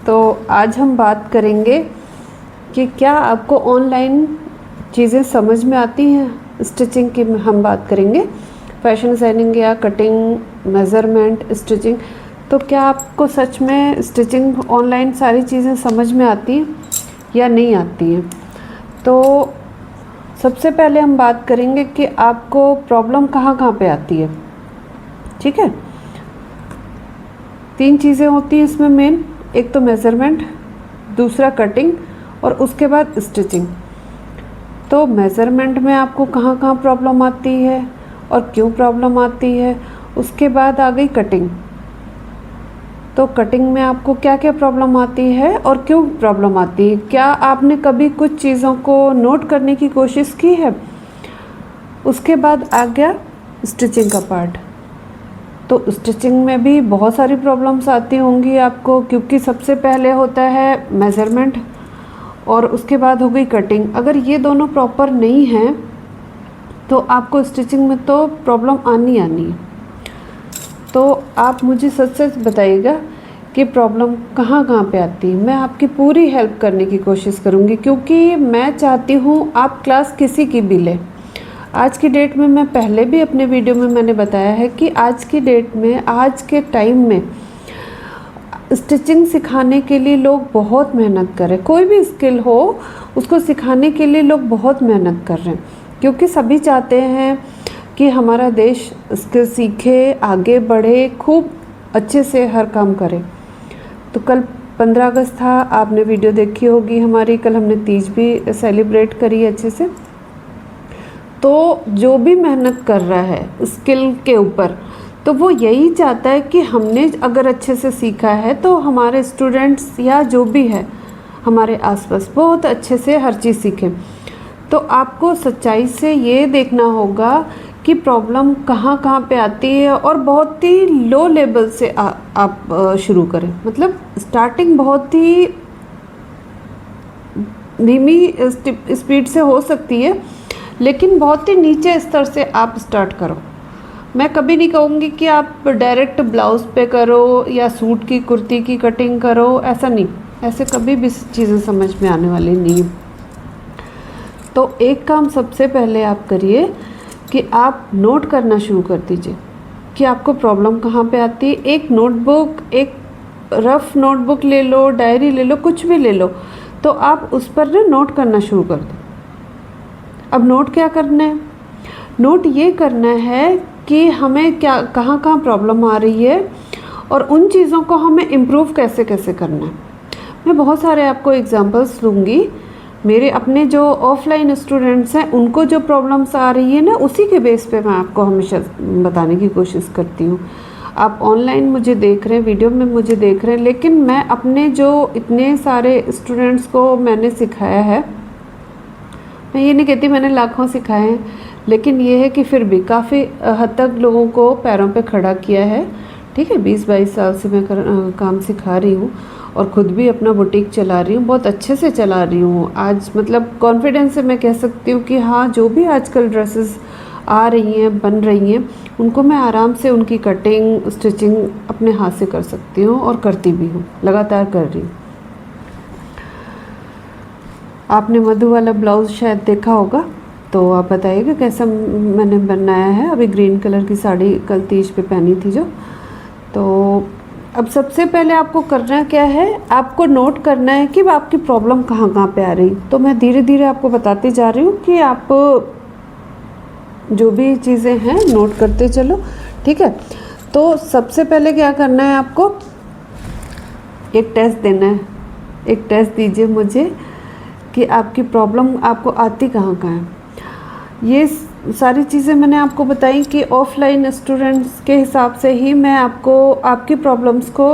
तो आज हम बात करेंगे कि क्या आपको ऑनलाइन चीज़ें समझ में आती हैं। स्टिचिंग की हम बात करेंगे, फैशन डिज़ाइनिंग या कटिंग, मेज़रमेंट, स्टिचिंग। तो क्या आपको सच में स्टिचिंग ऑनलाइन सारी चीज़ें समझ में आती हैं या नहीं आती हैं। तो सबसे पहले हम बात करेंगे कि आपको प्रॉब्लम कहाँ कहाँ पे आती है। ठीक है, 3 चीज़ें होती हैं इसमें मेन। एक तो मेज़रमेंट, दूसरा कटिंग और उसके बाद स्टिचिंग। तो मेज़रमेंट में आपको कहाँ कहाँ प्रॉब्लम आती है और क्यों प्रॉब्लम आती है। उसके बाद आ गई कटिंग। तो कटिंग में आपको क्या क्या प्रॉब्लम आती है और क्यों प्रॉब्लम आती है। क्या आपने कभी कुछ चीज़ों को नोट करने की कोशिश की है। उसके बाद आ गया स्टिचिंग का पार्ट। तो स्टिचिंग में भी बहुत सारी प्रॉब्लम्स आती होंगी आपको, क्योंकि सबसे पहले होता है मेज़रमेंट और उसके बाद हो गई कटिंग। अगर ये दोनों प्रॉपर नहीं हैं तो आपको स्टिचिंग में तो प्रॉब्लम आनी है। तो आप मुझे सच सच बताइएगा कि प्रॉब्लम कहाँ कहाँ पे आती है। मैं आपकी पूरी हेल्प करने की कोशिश करूँगी, क्योंकि मैं चाहती हूँ आप क्लास किसी की भी लें। आज की डेट में, मैं पहले भी अपने वीडियो में मैंने बताया है कि आज की डेट में, आज के टाइम में स्टिचिंग सिखाने के लिए लोग बहुत मेहनत कर रहे हैं। कोई भी स्किल हो उसको सिखाने के लिए लोग बहुत मेहनत कर रहे हैं, क्योंकि सभी चाहते हैं कि हमारा देश स्किल सीखे, आगे बढ़े, खूब अच्छे से हर काम करे। तो कल 15 अगस्त था, आपने वीडियो देखी होगी हमारी। कल हमने तीज भी सेलिब्रेट करी अच्छे से। तो जो भी मेहनत कर रहा है स्किल के ऊपर, तो वो यही चाहता है कि हमने अगर अच्छे से सीखा है तो हमारे स्टूडेंट्स या जो भी है हमारे आसपास बहुत अच्छे से हर चीज़ सीखें। तो आपको सच्चाई से ये देखना होगा कि प्रॉब्लम कहाँ कहाँ पे आती है, और बहुत ही लो लेवल से आप शुरू करें। मतलब स्टार्टिंग बहुत ही धीमी स्पीड से हो सकती है, लेकिन बहुत ही नीचे स्तर से आप स्टार्ट करो। मैं कभी नहीं कहूँगी कि आप डायरेक्ट ब्लाउज़ पे करो या सूट की कुर्ती की कटिंग करो, ऐसा नहीं। ऐसे कभी भी चीज़ें समझ में आने वाली नहीं है। तो एक काम सबसे पहले आप करिए कि आप नोट करना शुरू कर दीजिए कि आपको प्रॉब्लम कहाँ पे आती है। एक नोटबुक, एक रफ़ नोटबुक ले लो, डायरी ले लो, कुछ भी ले लो, तो आप उस पर ना नोट करना शुरू कर दो। अब नोट क्या करना है। नोट ये करना है कि हमें क्या कहाँ कहाँ प्रॉब्लम आ रही है और उन चीज़ों को हमें इम्प्रूव कैसे कैसे करना है। मैं बहुत सारे आपको एग्जांपल्स दूंगी। मेरे अपने जो ऑफलाइन स्टूडेंट्स हैं उनको जो प्रॉब्लम्स आ रही है ना, उसी के बेस पे मैं आपको हमेशा बताने की कोशिश करती हूँ। आप ऑनलाइन मुझे देख रहे हैं, वीडियो में मुझे देख रहे हैं, लेकिन मैं अपने जो इतने सारे स्टूडेंट्स को मैंने सिखाया है, मैं ये नहीं कहती मैंने लाखों सिखाए हैं, लेकिन ये है कि फिर भी काफ़ी हद तक लोगों को पैरों पे खड़ा किया है। ठीक है, 20-22 साल से मैं काम सिखा रही हूँ और ख़ुद भी अपना बुटीक चला रही हूँ, बहुत अच्छे से चला रही हूँ। आज मतलब कॉन्फिडेंस से मैं कह सकती हूँ कि हाँ, जो भी आजकल ड्रेसेस आ रही हैं, बन रही हैं, उनको मैं आराम से उनकी कटिंग, स्टिचिंग अपने हाथ से कर सकती हूँ और करती भी हूँ, लगातार कर रही हूँ। आपने मधु वाला ब्लाउज़ शायद देखा होगा, तो आप बताइएगा कैसा मैंने बनाया है। अभी ग्रीन कलर की साड़ी कल तीज पे पहनी थी जो। तो अब सबसे पहले आपको करना क्या है, आपको नोट करना है कि आपकी प्रॉब्लम कहाँ कहाँ पे आ रही। तो मैं धीरे धीरे आपको बताती जा रही हूँ कि आप जो भी चीज़ें हैं नोट करते चलो। ठीक है, तो सबसे पहले क्या करना है, आपको एक टेस्ट देना है। एक टेस्ट दीजिए मुझे कि आपकी प्रॉब्लम आपको आती कहाँ कहाँ है। ये सारी चीज़ें मैंने आपको बताई कि ऑफ़लाइन स्टूडेंट्स के हिसाब से ही मैं आपको आपकी प्रॉब्लम्स को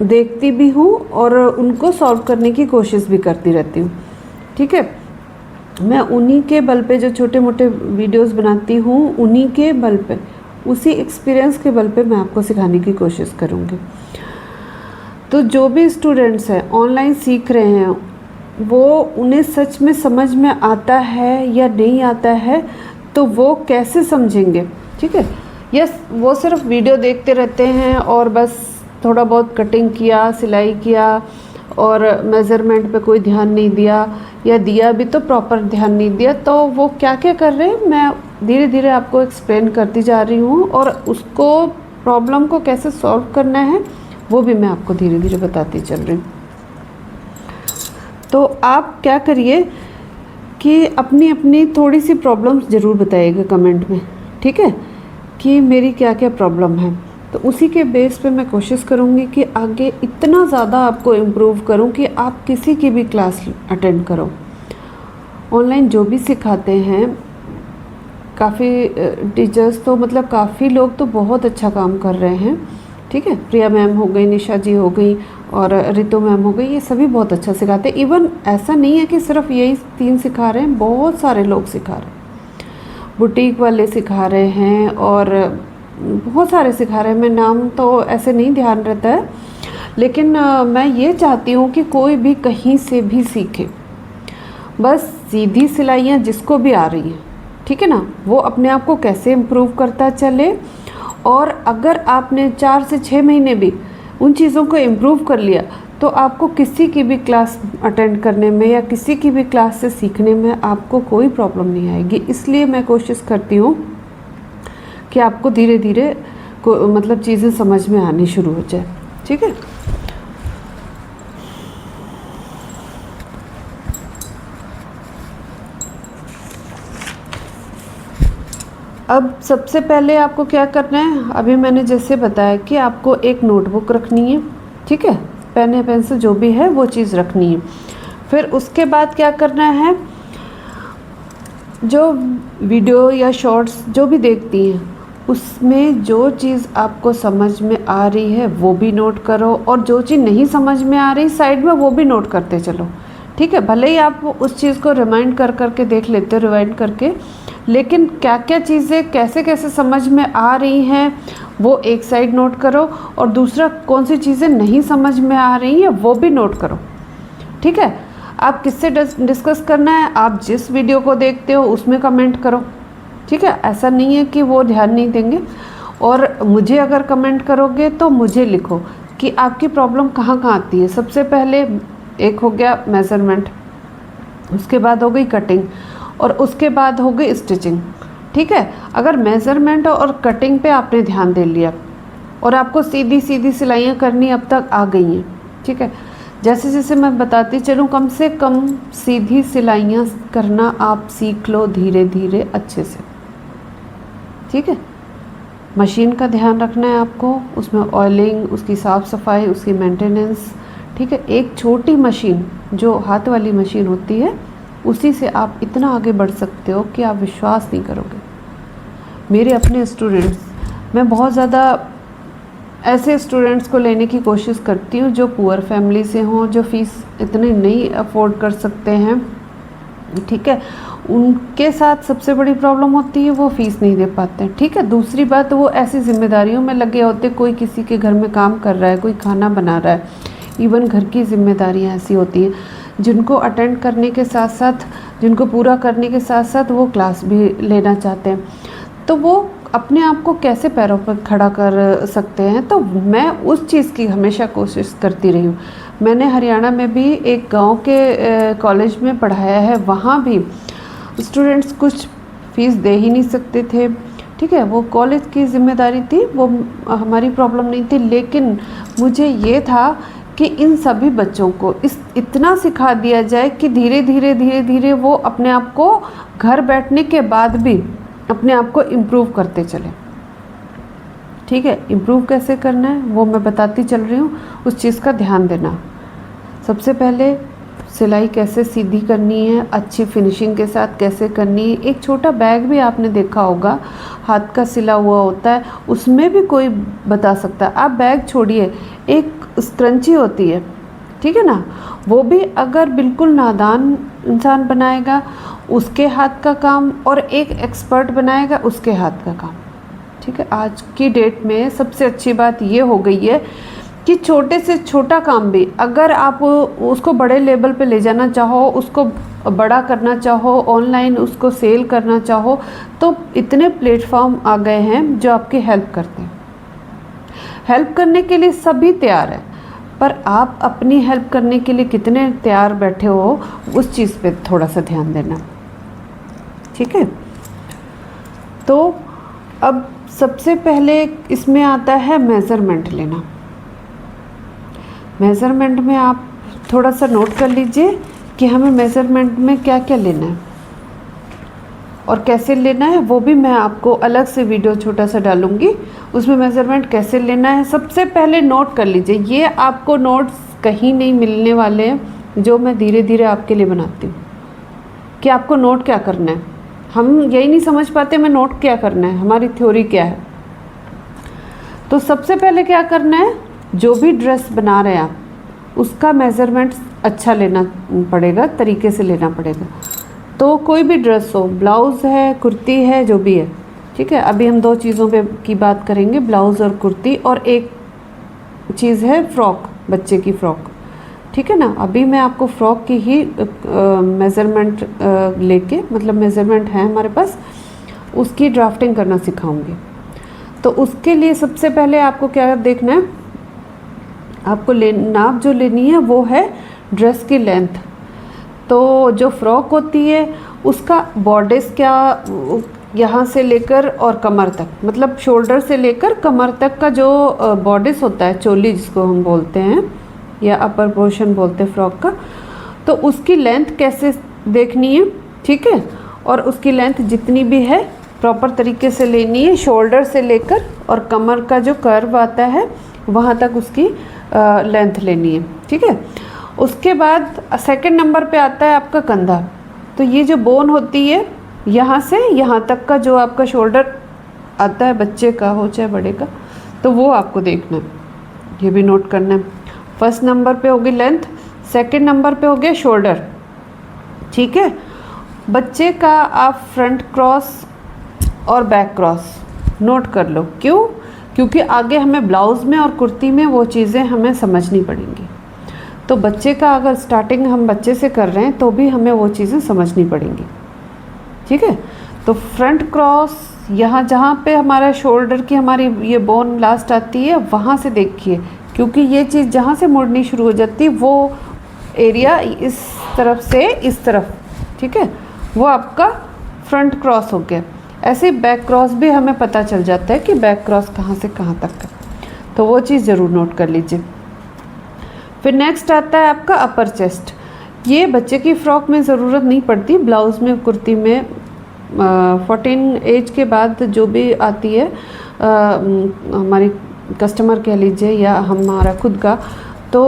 देखती भी हूँ और उनको सॉल्व करने की कोशिश भी करती रहती हूँ। ठीक है, मैं उन्हीं के बल पे जो छोटे मोटे वीडियोस बनाती हूँ, उन्हीं के बल पे, उसी एक्सपीरियंस के बल पे मैं आपको सिखाने की कोशिश करूँगी। तो जो भी स्टूडेंट्स हैं ऑनलाइन सीख रहे हैं, वो उन्हें सच में समझ में आता है या नहीं आता है, तो वो कैसे समझेंगे। ठीक है, यस, वो सिर्फ वीडियो देखते रहते हैं और बस थोड़ा बहुत कटिंग किया, सिलाई किया और मेज़रमेंट पे कोई ध्यान नहीं दिया, या दिया भी तो प्रॉपर ध्यान नहीं दिया, तो वो क्या क्या कर रहे हैं मैं धीरे धीरे आपको एक्सप्लेन करती जा रही हूँ, और उसको प्रॉब्लम को कैसे सॉल्व करना है वो भी मैं आपको धीरे धीरे बताती चल रही हूँ। तो आप क्या करिए कि अपनी अपनी थोड़ी सी प्रॉब्लम्स ज़रूर बताइएगा कमेंट में, ठीक है, कि मेरी क्या क्या प्रॉब्लम है। तो उसी के बेस पे मैं कोशिश करूँगी कि आगे इतना ज़्यादा आपको इम्प्रूव करूँ कि आप किसी की भी क्लास अटेंड करो। ऑनलाइन जो भी सिखाते हैं काफ़ी टीचर्स तो मतलब काफ़ी लोग तो बहुत अच्छा काम कर रहे हैं, ठीक है। प्रिया मैम हो गई, निशा जी हो गई और रितु मैम हो गई, ये सभी बहुत अच्छा सिखाते हैं। इवन ऐसा नहीं है कि सिर्फ यही 3 सिखा रहे हैं, बहुत सारे लोग सिखा रहे हैं। बुटीक वाले सिखा रहे हैं और बहुत सारे सिखा रहे हैं, मैं नाम तो ऐसे नहीं ध्यान रहता है, लेकिन मैं ये चाहती हूँ कि कोई भी कहीं से भी सीखे, बस सीधी सिलाइयाँ जिसको भी आ रही हैं, ठीक है ना, वो अपने आप को कैसे इम्प्रूव करता चले। और अगर आपने 4 से 6 महीने भी उन चीज़ों को इम्प्रूव कर लिया तो आपको किसी की भी क्लास अटेंड करने में या किसी की भी क्लास से सीखने में आपको कोई प्रॉब्लम नहीं आएगी। इसलिए मैं कोशिश करती हूँ कि आपको धीरे धीरे मतलब चीज़ें समझ में आनी शुरू हो जाए, ठीक है। अब सबसे पहले आपको क्या करना है, अभी मैंने जैसे बताया कि आपको एक नोटबुक रखनी है, ठीक है, पेन या पेंसिल जो भी है वो चीज़ रखनी है। फिर उसके बाद क्या करना है, जो वीडियो या शॉर्ट्स जो भी देखती हैं उसमें जो चीज़ आपको समझ में आ रही है वो भी नोट करो, और जो चीज़ नहीं समझ में आ रही साइड में वो भी नोट करते चलो, ठीक है। भले ही आप उस चीज़ को रिमाइंड कर करके देख लेते हो, रिवाइंड करके, लेकिन क्या क्या चीज़ें कैसे कैसे समझ में आ रही हैं वो एक साइड नोट करो, और दूसरा कौन सी चीज़ें नहीं समझ में आ रही हैं वो भी नोट करो, ठीक है। आप किससे डिस्कस करना है, आप जिस वीडियो को देखते हो उसमें कमेंट करो, ठीक है। ऐसा नहीं है कि वो ध्यान नहीं देंगे, और मुझे अगर कमेंट करोगे तो मुझे लिखो कि आपकी प्रॉब्लम कहाँ कहाँ आती है। सबसे पहले एक हो गया मेज़रमेंट, उसके बाद हो गई कटिंग, और उसके बाद हो गई स्टिचिंग, ठीक है। अगर मेज़रमेंट और कटिंग पे आपने ध्यान दे लिया और आपको सीधी सीधी सिलाइयाँ करनी अब तक आ गई हैं, ठीक है, जैसे जैसे मैं बताती चलूँ, कम से कम सीधी सिलाइयाँ करना आप सीख लो धीरे धीरे अच्छे से, ठीक है। मशीन का ध्यान रखना है आपको, उसमें ऑयलिंग, उसकी साफ़ सफाई, उसकी मेंटेनेंस, ठीक है। एक छोटी मशीन जो हाथ वाली मशीन होती है उसी से आप इतना आगे बढ़ सकते हो कि आप विश्वास नहीं करोगे। मेरे अपने स्टूडेंट्स, मैं बहुत ज़्यादा ऐसे स्टूडेंट्स को लेने की कोशिश करती हूँ जो पुअर फैमिली से हों, जो फ़ीस इतनी नहीं अफोर्ड कर सकते हैं, ठीक है। उनके साथ सबसे बड़ी प्रॉब्लम होती है वो फ़ीस नहीं दे पाते हैं, ठीक है। दूसरी बात, वो ऐसी जिम्मेदारियों में लगे होते, कोई किसी के घर में काम कर रहा है, कोई खाना बना रहा है, इवन घर की जिम्मेदारियाँ ऐसी होती हैं जिनको अटेंड करने के साथ साथ, जिनको पूरा करने के साथ साथ वो क्लास भी लेना चाहते हैं, तो वो अपने आप को कैसे पैरों पर खड़ा कर सकते हैं। तो मैं उस चीज़ की हमेशा कोशिश करती रही हूँ। मैंने हरियाणा में भी एक गांव के कॉलेज में पढ़ाया है, वहाँ भी स्टूडेंट्स कुछ फ़ीस दे ही नहीं सकते थे, ठीक है। वो कॉलेज की जिम्मेदारी थी, वो हमारी प्रॉब्लम नहीं थी, लेकिन मुझे ये था कि इन सभी बच्चों को इतना सिखा दिया जाए कि धीरे धीरे वो अपने आप को घर बैठने के बाद भी अपने आप को इम्प्रूव करते चले, ठीक है। इम्प्रूव कैसे करना है वो मैं बताती चल रही हूँ, उस चीज़ का ध्यान देना। सबसे पहले सिलाई कैसे सीधी करनी है, अच्छी फिनिशिंग के साथ कैसे करनी है। एक छोटा बैग भी आपने देखा होगा, हाथ का सिला हुआ होता है, उसमें भी कोई बता सकता है। आप बैग छोड़िए, एक स्क्रंची होती है, ठीक है ना, वो भी अगर बिल्कुल नादान इंसान बनाएगा उसके हाथ का काम, और एक एक्सपर्ट बनाएगा उसके हाथ का काम, ठीक है। आज की डेट में सबसे अच्छी बात ये हो गई है कि छोटे से छोटा काम भी अगर आप उसको बड़े लेवल पे ले जाना चाहो, उसको बड़ा करना चाहो, ऑनलाइन उसको सेल करना चाहो, तो इतने प्लेटफॉर्म आ गए हैं जो आपकी हेल्प करते हैं। हेल्प करने के लिए सभी तैयार हैं, पर आप अपनी हेल्प करने के लिए कितने तैयार बैठे हो, उस चीज़ पे थोड़ा सा ध्यान देना, ठीक है। तो अब सबसे पहले इसमें आता है मेज़रमेंट लेना। मेज़रमेंट में आप थोड़ा सा नोट कर लीजिए कि हमें मेज़रमेंट में क्या क्या लेना है और कैसे लेना है, वो भी मैं आपको अलग से वीडियो छोटा सा डालूंगी, उसमें मेज़रमेंट कैसे लेना है। सबसे पहले नोट कर लीजिए, ये आपको नोट्स कहीं नहीं मिलने वाले हैं, जो मैं धीरे धीरे आपके लिए बनाती हूँ कि आपको नोट क्या करना है। हम यही नहीं समझ पाते हमें नोट क्या करना है, हमारी थ्योरी क्या है। तो सबसे पहले क्या करना है, जो भी ड्रेस बना रहे हैं आप, उसका मेज़रमेंट अच्छा लेना पड़ेगा, तरीके से लेना पड़ेगा। तो कोई भी ड्रेस हो, ब्लाउज़ है, कुर्ती है, जो भी है, ठीक है। अभी हम दो चीज़ों पे की बात करेंगे, ब्लाउज़ और कुर्ती, और एक चीज़ है फ्रॉक, बच्चे की फ़्रॉक, ठीक है ना। अभी मैं आपको फ़्रॉक की ही मेज़रमेंट लेके, मतलब मेज़रमेंट है हमारे पास, उसकी ड्राफ्टिंग करना सिखाऊंगी। तो उसके लिए सबसे पहले आपको क्या देखना है, आपको नाप जो लेनी है वो है ड्रेस की लेंथ। तो जो फ्रॉक होती है उसका बॉर्डर्स क्या, यहाँ से लेकर और कमर तक, मतलब शोल्डर से लेकर कमर तक का जो बॉर्डर्स होता है, चोली जिसको हम बोलते हैं या अपर पोर्शन बोलते हैं फ्रॉक का, तो उसकी लेंथ कैसे देखनी है, ठीक है। और उसकी लेंथ जितनी भी है प्रॉपर तरीके से लेनी है, शोल्डर से लेकर और कमर का जो कर्व आता है वहाँ तक उसकी लेंथ लेनी है, ठीक है। उसके बाद सेकंड नंबर पे आता है आपका कंधा। तो ये जो बोन होती है यहाँ से यहाँ तक का जो आपका शोल्डर आता है, बच्चे का हो चाहे बड़े का, तो वो आपको देखना है, ये भी नोट करना है। फर्स्ट नंबर पे होगी लेंथ, सेकंड नंबर पे हो गया शोल्डर, ठीक है। बच्चे का आप फ्रंट क्रॉस और बैक क्रॉस नोट कर लो, क्यों? क्योंकि आगे हमें ब्लाउज़ में और कुर्ती में वो चीज़ें हमें समझनी पड़ेंगी। तो बच्चे का अगर स्टार्टिंग हम बच्चे से कर रहे हैं तो भी हमें वो चीज़ें समझनी पड़ेंगी, ठीक है। तो फ्रंट क्रॉस, यहाँ जहाँ पे हमारा शोल्डर की हमारी ये बोन लास्ट आती है वहाँ से देखिए, क्योंकि ये चीज़ जहाँ से मुड़नी शुरू हो जाती है वो एरिया इस तरफ से इस तरफ, ठीक है, वो आपका फ्रंट क्रॉस हो गया। ऐसे ही बैक क्रॉस भी हमें पता चल जाता है कि बैक क्रॉस कहाँ से कहाँ तक है, तो वो चीज़ ज़रूर नोट कर लीजिए। फिर नेक्स्ट आता है आपका अपर चेस्ट। ये बच्चे की फ़्रॉक में ज़रूरत नहीं पड़ती, ब्लाउज़ में, कुर्ती में 14 एज के बाद जो भी आती है हमारी कस्टमर कह लीजिए या हमारा खुद का, तो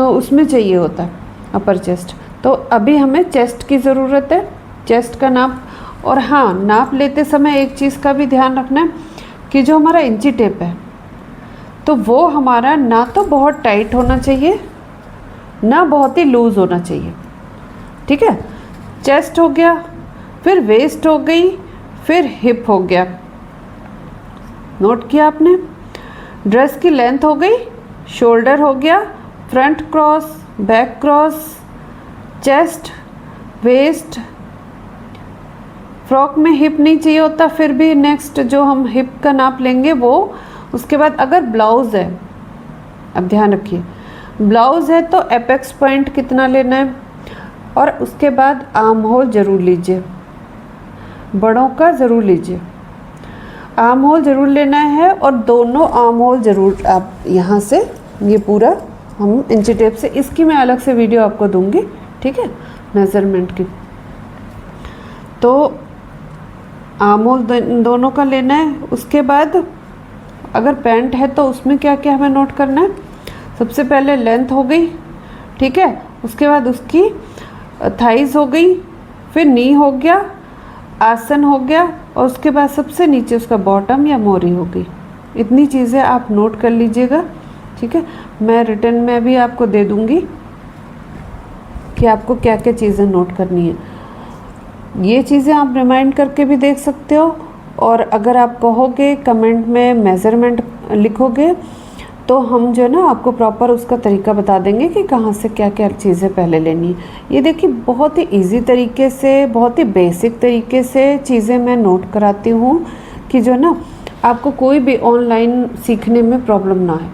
उसमें चाहिए होता है अपर चेस्ट। तो अभी हमें चेस्ट की ज़रूरत है, चेस्ट का नाप। और हाँ, नाप लेते समय एक चीज़ का भी ध्यान रखना है कि जो हमारा इंची टेप है तो वो हमारा ना तो बहुत टाइट होना चाहिए ना बहुत ही लूज़ होना चाहिए, ठीक है। चेस्ट हो गया, फिर वेस्ट हो गई, फिर हिप हो गया, नोट किया आपने। ड्रेस की लेंथ हो गई, शोल्डर हो गया, front cross, back cross, chest, waist. Frock में हिप नहीं चाहिए होता, फिर भी नेक्स्ट जो हम हिप का नाप लेंगे वो। उसके बाद अगर ब्लाउज़ है, अब ध्यान रखिए, ब्लाउज़ है तो एपेक्स पॉइंट कितना लेना है, और उसके बाद आर्म होल ज़रूर लीजिए, बड़ों का ज़रूर लीजिए, आर्म होल ज़रूर लेना है। और दोनों आर्म होल ज़रूर आप यहाँ से, ये पूरा हम इंची टेप से, इसकी मैं अलग से वीडियो आपको दूँगी, ठीक है, मेज़रमेंट की। तो आर्म होल दोनों का लेना है। उसके बाद अगर पैंट है तो उसमें क्या क्या हमें नोट करना है, सबसे पहले लेंथ हो गई, ठीक है। उसके बाद उसकी थाइज़ हो गई, फिर नी हो गया, आसन हो गया, और उसके बाद सबसे नीचे उसका बॉटम या मोरी हो गई। इतनी चीज़ें आप नोट कर लीजिएगा, ठीक है। मैं रिटर्न में भी आपको दे दूँगी कि आपको क्या क्या चीज़ें नोट करनी है। ये चीज़ें आप रिमाइंड करके भी देख सकते हो, और अगर आप कहोगे कमेंट में मेज़रमेंट लिखोगे तो हम जो है ना आपको प्रॉपर उसका तरीका बता देंगे कि कहाँ से क्या क्या चीज़ें पहले लेनी है। ये देखिए बहुत ही इजी तरीके से, बहुत ही बेसिक तरीके से चीज़ें मैं नोट कराती हूँ कि जो है ना आपको कोई भी ऑनलाइन सीखने में प्रॉब्लम ना है,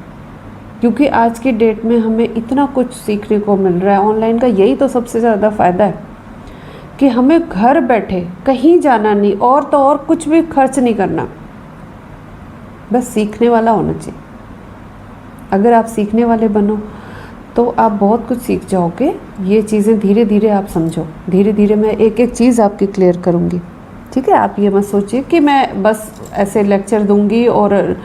क्योंकि आज की डेट में हमें इतना कुछ सीखने को मिल रहा है ऑनलाइन का। यही तो सबसे ज़्यादा फ़ायदा है कि हमें घर बैठे कहीं जाना नहीं, और तो और कुछ भी खर्च नहीं करना, बस सीखने वाला होना चाहिए। अगर आप सीखने वाले बनो तो आप बहुत कुछ सीख जाओगे। ये चीज़ें धीरे धीरे आप समझो, धीरे धीरे मैं एक एक चीज़ आपकी क्लियर करूँगी, ठीक है। आप ये मत सोचिए कि मैं बस ऐसे लेक्चर दूँगी और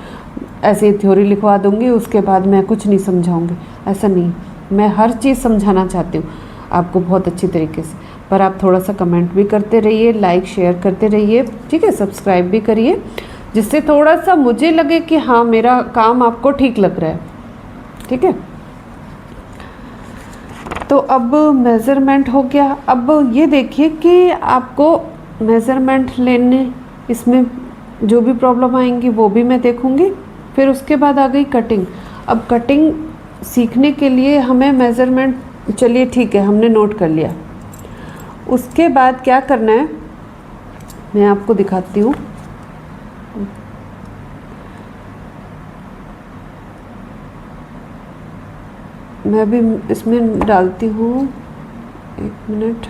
ऐसे थ्योरी लिखवा दूँगी, उसके बाद मैं कुछ नहीं समझाऊँगी। ऐसा नहीं, मैं हर चीज़ समझाना चाहती हूँ आपको बहुत अच्छी तरीके से। पर आप थोड़ा सा कमेंट भी करते रहिए, लाइक शेयर करते रहिए, ठीक है। सब्सक्राइब भी करिए, जिससे थोड़ा सा मुझे लगे कि हाँ मेरा काम आपको ठीक लग रहा है, ठीक है। तो अब मेज़रमेंट हो गया। अब ये देखिए कि आपको मेज़रमेंट लेने, इसमें जो भी प्रॉब्लम आएंगी वो भी मैं देखूंगी। फिर उसके बाद आ गई कटिंग। अब कटिंग सीखने के लिए हमें मेज़रमेंट, चलिए ठीक है, हमने नोट कर लिया। उसके बाद क्या करना है मैं आपको दिखाती हूँ। मैं भी इसमें डालती हूँ, 1 मिनट।